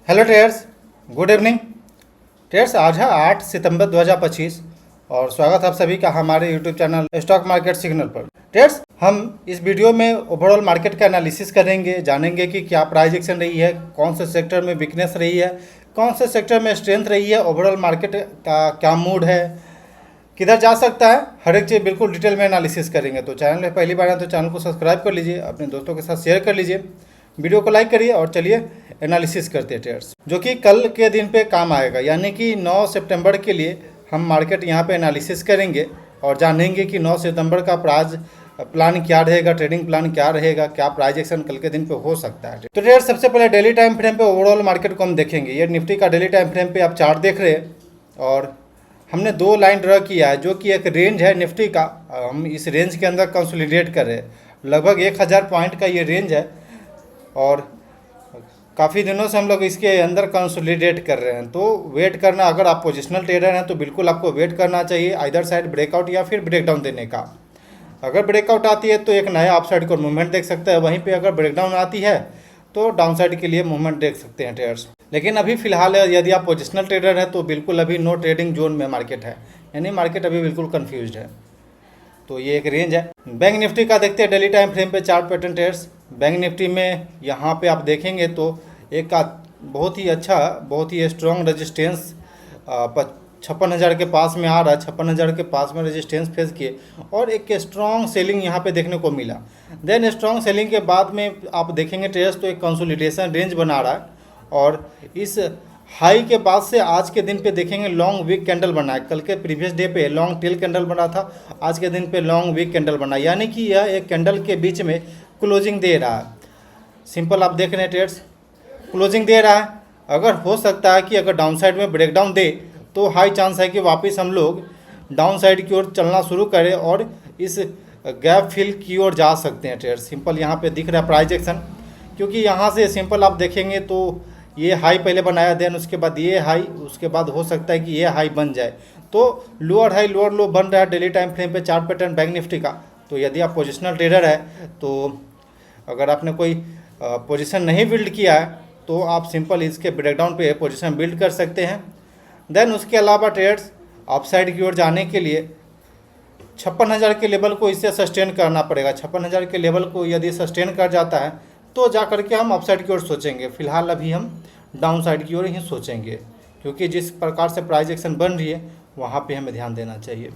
Hello traders, good evening. Traders, आज है 8 सितंबर 2025 और स्वागत है आप सभी का हमारे YouTube channel stock market signal पर। ट्रेडर्स, हम इस वीडियो में ओवरऑल मार्केट का एनालिसिस करेंगे, जानेंगे कि क्या प्राइस एक्शन रही है, कौन से सेक्टर में वीकनेस रही है, कौन से सेक्टर में स्ट्रेंथ रही है, ओवरऑल मार्केट का क्या मूड है, किधर जा सकता है, हर एक चीज़ बिल्कुल डिटेल में एनालिसिस करेंगे। तो चैनल में पहली बार है तो चैनल को सब्सक्राइब कर लीजिए, अपने दोस्तों के साथ शेयर कर लीजिए, वीडियो को लाइक करिए और चलिए एनालिसिस करते हैं ट्रेड्स, जो कि कल के दिन पे काम आएगा, यानी कि 9 सितंबर के लिए हम मार्केट यहाँ पे एनालिसिस करेंगे और जानेंगे कि 9 सितंबर का प्राइस प्लान क्या रहेगा, ट्रेडिंग प्लान क्या रहेगा, क्या प्राइस एक्शन कल के दिन पे हो सकता है। तो ट्रेड्स, सबसे पहले डेली टाइम फ्रेम पे ओवरऑल मार्केट को हम देखेंगे। ये निफ्टी का डेली टाइम फ्रेम पे आप चार्ट देख रहे हैं और हमने दो लाइन ड्रा किया है, जो कि एक रेंज है निफ्टी का। हम इस रेंज के अंदर कंसोलिडेट कर रहे हैं, लगभग 1000 पॉइंट का ये रेंज है और काफ़ी दिनों से हम लोग इसके अंदर कंसोलिडेट कर रहे हैं। तो वेट करना, अगर आप पोजिशनल ट्रेडर हैं तो बिल्कुल आपको वेट करना चाहिए, आइदर साइड ब्रेकआउट या फिर ब्रेकडाउन देने का। अगर ब्रेकआउट आती है तो एक नया अपसाइड को मूवमेंट देख सकता है, वहीं पे अगर ब्रेकडाउन आती है तो डाउनसाइड के लिए मूवमेंट देख सकते हैं ट्रेडर्स। लेकिन अभी फिलहाल यदि आप पोजिशनल ट्रेडर हैं तो बिल्कुल अभी नो ट्रेडिंग जोन में मार्केट है, यानी मार्केट अभी बिल्कुल कन्फ्यूज है। तो ये एक रेंज है। बैंक निफ्टी का देखते हैं डेली टाइम फ्रेम पे chart pattern trades. Bank Nifty में यहाँ पे आप देखेंगे तो एक का बहुत ही अच्छा, बहुत ही स्ट्रॉन्ग रेजिस्टेंस 56,000 के पास में आ रहा है, 56,000 के पास में रेजिस्टेंस फेस किए और एक स्ट्रॉन्ग सेलिंग यहाँ पे देखने को मिला। देन स्ट्रॉन्ग सेलिंग के बाद में आप देखेंगे ट्रेड्स तो एक कंसोलिडेशन रेंज बना रहा है और इस हाई के बाद से आज के दिन पे देखेंगे लॉन्ग वीक कैंडल बना है। कल के प्रीवियस डे पे लॉन्ग टेल कैंडल बना था, आज के दिन पे लॉन्ग वीक कैंडल बना, यानी कि यह एक कैंडल के बीच में क्लोजिंग दे रहा है। सिंपल आप देख रहे हैं ट्रेड्स, क्लोजिंग दे रहा है। अगर हो सकता है कि अगर डाउन साइड में ब्रेकडाउन दे तो हाई चांस है कि वापस हम लोग डाउन साइड की ओर चलना शुरू करें और इस गैप फिल की ओर जा सकते हैं ट्रेड्स। सिंपल यहाँ पे दिख रहा है प्राइस एक्शन, क्योंकि यहाँ से सिंपल आप देखेंगे तो ये हाई पहले बनाया, देन उसके बाद ये हाई, उसके बाद हो सकता है कि ये हाई बन जाए। तो लोअर हाई लोअर लो बन रहा है डेली टाइम फ्रेम पे चार्ट पैटर्न बैंक निफ्टी का। तो यदि आप पोजिशनल ट्रेडर है तो अगर आपने कोई पोजीशन नहीं बिल्ड किया है तो आप सिंपल इसके ब्रेकडाउन पे पोजीशन बिल्ड कर सकते हैं। देन उसके अलावा ट्रेड्स अपसाइड की ओर जाने के लिए 56,000 के लेवल को इससे सस्टेन करना पड़ेगा। 56,000 के लेवल को यदि सस्टेन कर जाता है तो जा करके हम अपसाइड की ओर सोचेंगे। फिलहाल अभी हम डाउन साइड की ओर ही सोचेंगे, क्योंकि जिस प्रकार से प्राइस एक्शन बन रही है वहाँ पे हमें ध्यान देना चाहिए।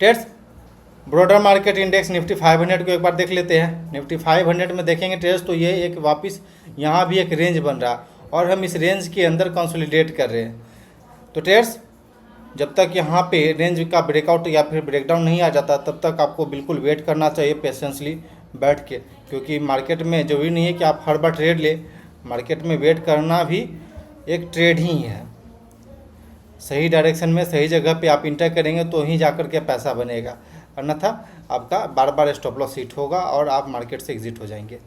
Trades, broader market index Nifty 500 को एक बार देख लेते हैं। निफ्टी 500 में देखेंगे ट्रेड्स तो ये एक वापस यहाँ भी एक रेंज बन रहा और हम इस रेंज के अंदर कंसोलिडेट कर रहे हैं। तो ट्रेड्स, जब तक यहाँ पे रेंज का ब्रेकआउट या फिर ब्रेकडाउन नहीं आ जाता तब तक आपको बिल्कुल वेट करना चाहिए पेशेंसली बैठ के, क्योंकि मार्केट में जरूरी नहीं है कि आप हर बार ट्रेड ले, मार्केट में वेट करना भी एक ट्रेड ही है। सही डायरेक्शन में सही जगह पे आप इंटर करेंगे तो ही जाकर के पैसा बनेगा, अन्यथा आपका बार बार स्टॉप लॉस हिट होगा और आप मार्केट से एग्जिट हो जाएंगे।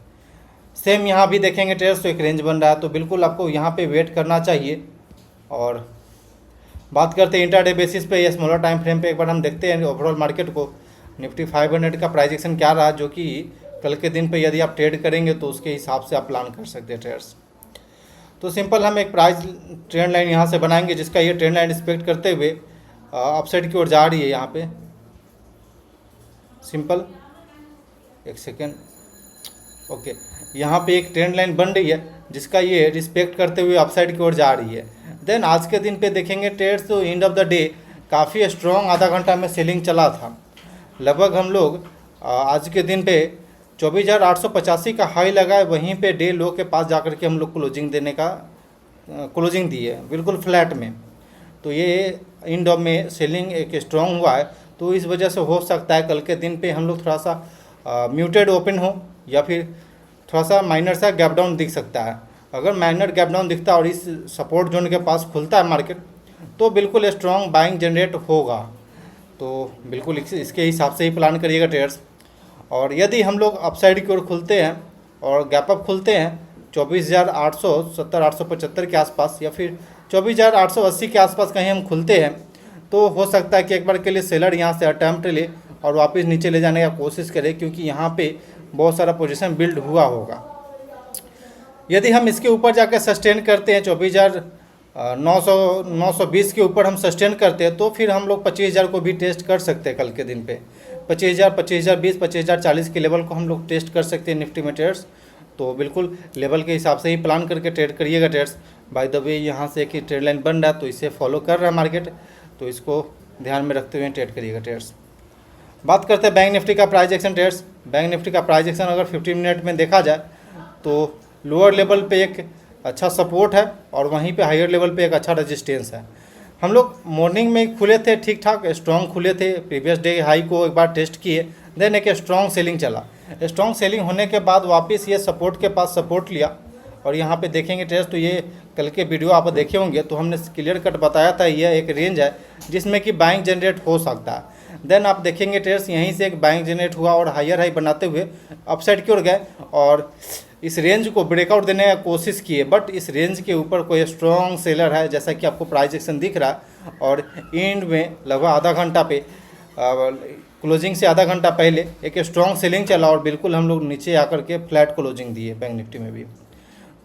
सेम यहाँ भी देखेंगे ट्रेड्स तो एक रेंज बन रहा है, तो बिल्कुल आपको यहाँ पे वेट करना चाहिए। और बात करते हैं इंट्राडे बेसिस पे या स्मॉलर टाइम फ्रेम पे, एक बार हम देखते हैं ओवरऑल मार्केट को। निफ्टी 500 का प्राइस एक्शन क्या रहा, जो कि कल के दिन पे यदि आप ट्रेड करेंगे तो उसके हिसाब से आप प्लान कर सकते हैं ट्रेड्स। तो सिंपल हम एक प्राइस ट्रेंड लाइन यहाँ से बनाएंगे, जिसका ये ट्रेंड लाइन रिस्पेक्ट करते हुए अपसाइड की ओर जा रही है। यहाँ पे सिंपल एक सेकेंड, ओके, यहाँ पे एक ट्रेंड लाइन बन रही है जिसका ये रिस्पेक्ट करते हुए अपसाइड की ओर जा रही है। देन आज के दिन पे देखेंगे ट्रेड्स तो एंड ऑफ द डे काफ़ी स्ट्रॉन्ग आधा घंटा में सेलिंग चला था। लगभग हम लोग आज के दिन पे 24,885 का हाई लगा है, वहीं पे डे लो के पास जाकर के हम लोग क्लोजिंग दी है बिल्कुल फ्लैट में। तो ये एंड ऑफ में सेलिंग एक स्ट्रॉन्ग हुआ है, तो इस वजह से हो सकता है कल के दिन पे हम लोग थोड़ा सा म्यूटेड ओपन हो या फिर थोड़ा सा माइनर सा गैप डाउन दिख सकता है। अगर माइनर गैप डाउन दिखता है और इस सपोर्ट जोन के पास खुलता है मार्केट तो बिल्कुल स्ट्रॉन्ग बाइंग जनरेट होगा। तो बिल्कुल इसके हिसाब से ही प्लान करिएगा ट्रेड्स। और यदि हम लोग अपसाइड की ओर खुलते हैं और गैप अप खुलते हैं 24,870 875 के आसपास या फिर 24,880 के आसपास कहीं हम खुलते हैं तो हो सकता है कि एक बार के लिए सेलर यहाँ से अटैम्प्ट ले और वापस नीचे ले जाने का कोशिश करे, क्योंकि यहाँ पे बहुत सारा पोजीशन बिल्ड हुआ होगा। यदि हम इसके ऊपर जाकर सस्टेन करते हैं 24,920 के ऊपर हम सस्टेन करते हैं तो फिर हम लोग 25,000 को भी टेस्ट कर सकते हैं कल के दिन पे। 25,000, 25,020, 25,040 के लेवल को हम लोग टेस्ट कर सकते हैं निफ्टी में ट्रेड्स। तो बिल्कुल लेवल के हिसाब से ही प्लान करके ट्रेड करिएगा ट्रेड्स। बाय द वे यहाँ से एक ट्रेड लाइन बन रहा है तो इसे फॉलो कर रहा है मार्केट, तो इसको ध्यान में रखते हुए ट्रेड करिएगा ट्रेड्स। बात करते हैं बैंक निफ्टी का price action trades. Bank Nifty का प्राइस एक्शन अगर 15 मिनट में देखा जाए तो लोअर लेवल पे एक अच्छा सपोर्ट है और वहीं पे हायर लेवल पे एक अच्छा रेजिस्टेंस है। हम लोग मॉर्निंग में खुले थे, ठीक ठाक स्ट्रॉन्ग खुले थे, प्रीवियस डे हाई को एक बार टेस्ट किए, देन एक स्ट्रॉन्ग सेलिंग चला। स्ट्रॉन्ग सेलिंग होने के बाद वापस ये सपोर्ट के पास सपोर्ट लिया और यहाँ पे देखेंगे ट्रेड्स तो ये कल के वीडियो आप देखे होंगे तो हमने क्लियर कट बताया था यह एक रेंज है जिसमें कि बाइंग जनरेट हो सकता है। देन आप देखेंगे ट्रेड्स यहीं से एक बाइंग जनरेट हुआ और हायर हाई बनाते हुए अपसाइड की ओर गए और इस रेंज को ब्रेकआउट देने की कोशिश किए, बट इस रेंज के ऊपर कोई स्ट्रॉन्ग सेलर है जैसा कि आपको प्राइस एक्शन दिख रहा है और एंड में लगभग आधा घंटा पे क्लोजिंग से आधा घंटा पहले एक स्ट्रॉन्ग सेलिंग चला और बिल्कुल हम लोग नीचे आकर के फ्लैट क्लोजिंग दिए बैंक निफ्टी में भी।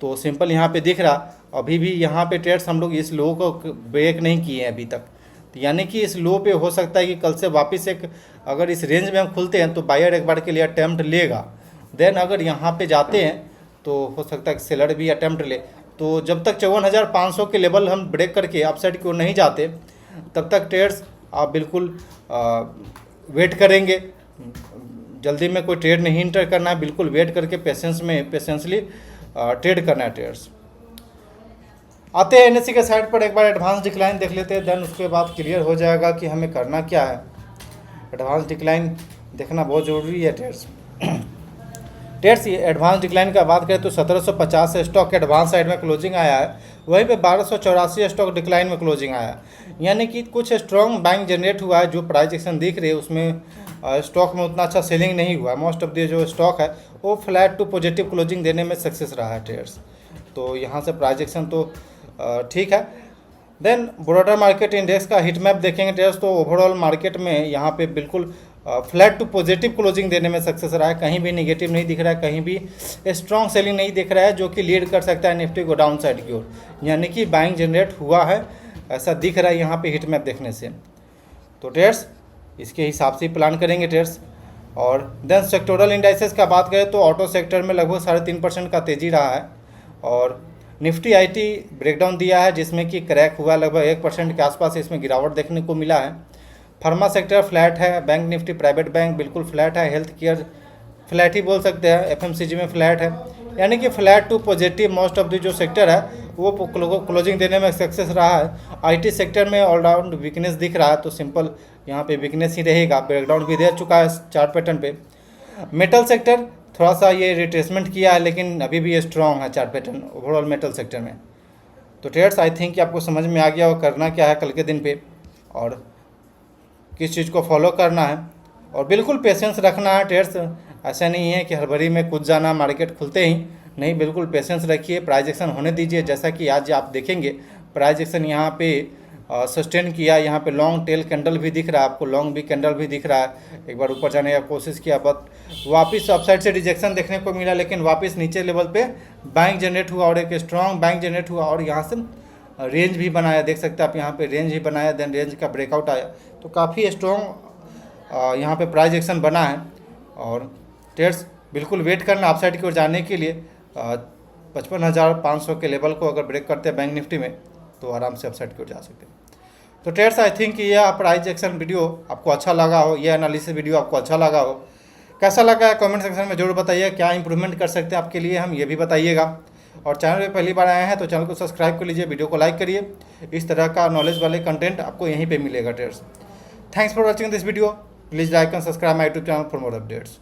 तो सिंपल यहाँ पे दिख रहा अभी भी यहाँ पे ट्रेड्स हम लोग इस लो को ब्रेक नहीं किए हैं अभी तक, तो यानी कि इस लो पे हो सकता है कि कल से वापस एक अगर इस रेंज में हम खुलते हैं तो बायर एक बार के लिए अटैम्प्ट लेगा। देन अगर यहाँ पे जाते हैं तो हो सकता है कि सेलर भी अटैम्प्ट ले। तो जब तक 54,500 के लेवल हम ब्रेक करके अपसाइड की ओर नहीं जाते तब तक ट्रेड्स आप बिल्कुल वेट करेंगे। जल्दी में कोई ट्रेड नहीं इंटर करना है, बिल्कुल वेट करके पेशेंसली ट्रेड करना है ट्रेड्स। आते हैं एनएससी के साइड पर एक बार एडवांस डिक्लाइन देख लेते हैं, देन उसके बाद क्लियर हो जाएगा कि हमें करना क्या है। एडवांस डिक्लाइन देखना बहुत ज़रूरी है ट्रेड्स। ट्रेड्स एडवांस डिक्लाइन का बात करें तो 1750 स्टॉक एडवांस साइड में क्लोजिंग आया है, वहीं पे 1284 स्टॉक डिक्लाइन में क्लोजिंग आया, यानी कि कुछ स्ट्रॉन्ग बाइंग जनरेट हुआ है। जो प्राइस एक्शन दिख रही है उसमें स्टॉक में उतना अच्छा सेलिंग नहीं हुआ है। मोस्ट ऑफ द जो स्टॉक है वो फ्लैट टू पॉजिटिव क्लोजिंग देने में सक्सेस रहा है ट्रेड्स। तो यहाँ से प्राइस एक्शन तो ठीक है। देन ब्रॉडर मार्केट इंडेक्स का हिट मैप देखेंगे ट्रेड्स तो ओवरऑल मार्केट में यहाँ पे बिल्कुल फ्लैट टू पॉजिटिव क्लोजिंग देने में सक्सेस रहा है, कहीं भी निगेटिव नहीं दिख रहा है, कहीं भी स्ट्रॉन्ग सेलिंग नहीं दिख रहा है जो कि लीड कर सकता है निफ्टी को डाउन साइड की ओर, यानी कि बाइंग जनरेट हुआ है ऐसा दिख रहा है यहाँ पे हिट मैप देखने से। तो ट्रेड्स इसके हिसाब से प्लान करेंगे ट्रेड्स। और देन सेक्टोरल इंडाइसेस का बात करें तो ऑटो सेक्टर में लगभग 3.5% का तेज़ी रहा है और निफ्टी आईटी ब्रेकडाउन दिया है जिसमें कि क्रैक हुआ लगभग 1% के आसपास इसमें गिरावट देखने को मिला है। फार्मा सेक्टर फ्लैट है, बैंक निफ्टी प्राइवेट बैंक बिल्कुल फ्लैट है, हेल्थ केयर फ्लैट ही बोल सकते हैं, एफएमसीजी में फ्लैट है, यानी कि flat to positive most of the जो सेक्टर है वो क्लोजिंग देने में सक्सेस रहा है। आईटी सेक्टर में ऑलराउंड वीकनेस दिख रहा है तो सिंपल यहाँ पे वीकनेस ही रहेगा, ब्रेकडाउन भी दे चुका है चार्ट पैटर्न पे। मेटल सेक्टर थोड़ा सा ये रिट्रेसमेंट किया है लेकिन अभी भी ये स्ट्रॉन्ग है chart pattern overall metal sector में। तो ट्रेड्स आई थिंक कि आपको समझ में आ गया और करना क्या है कल के दिन पे और किस चीज़ को फॉलो करना है और बिल्कुल पेशेंस रखना है ट्रेड्स। ऐसा नहीं है कि हड़बड़ी में कूद जाना मार्केट खुलते ही, नहीं, बिल्कुल पेशेंस रखिए, प्राइस एक्शन होने दीजिए। जैसा कि आज आप देखेंगे प्राइस एक्शन यहाँ पे सस्टेन किया, यहाँ पे लॉन्ग टेल कैंडल भी दिख रहा है आपको, लॉन्ग भी कैंडल भी दिख रहा है। एक बार ऊपर जाने का कोशिश किया बट वापस अपसाइड से रिजेक्शन देखने को मिला, लेकिन वापस नीचे लेवल पे बाइंग जनरेट हुआ और एक स्ट्रॉन्ग बाइंग जनरेट हुआ और यहाँ से रेंज भी बनाया, देख सकते हैं आप यहाँ पे रेंज ही बनाया, देन रेंज का ब्रेकआउट आया। तो काफ़ी स्ट्रॉन्ग यहाँ पे प्राइस एक्शन बना है और ट्रेड्स बिल्कुल वेट करना अपसाइड की ओर जाने के लिए। 55,500 के लेवल को अगर ब्रेक करते हैं बैंक निफ्टी में तो आराम से अपसाइड की ओर जा सकते हैं। तो ट्रेड्स आई थिंक यह प्राइस एक्शन वीडियो आपको अच्छा लगा हो, यह एनालिसिस वीडियो आपको अच्छा लगा हो। कैसा लगा है कमेंट सेक्शन में जरूर बताइए, क्या इंप्रूवमेंट कर सकते हैं आपके लिए हम ये भी बताइएगा। और चैनल पे पहली बार आए हैं तो चैनल को सब्सक्राइब कर लीजिए, वीडियो को लाइक करिए, इस तरह का नॉलेज वाले कंटेंट आपको यहीं पे मिलेगा trades. Thanks for watching this video, please like and subscribe my YouTube channel for more updates.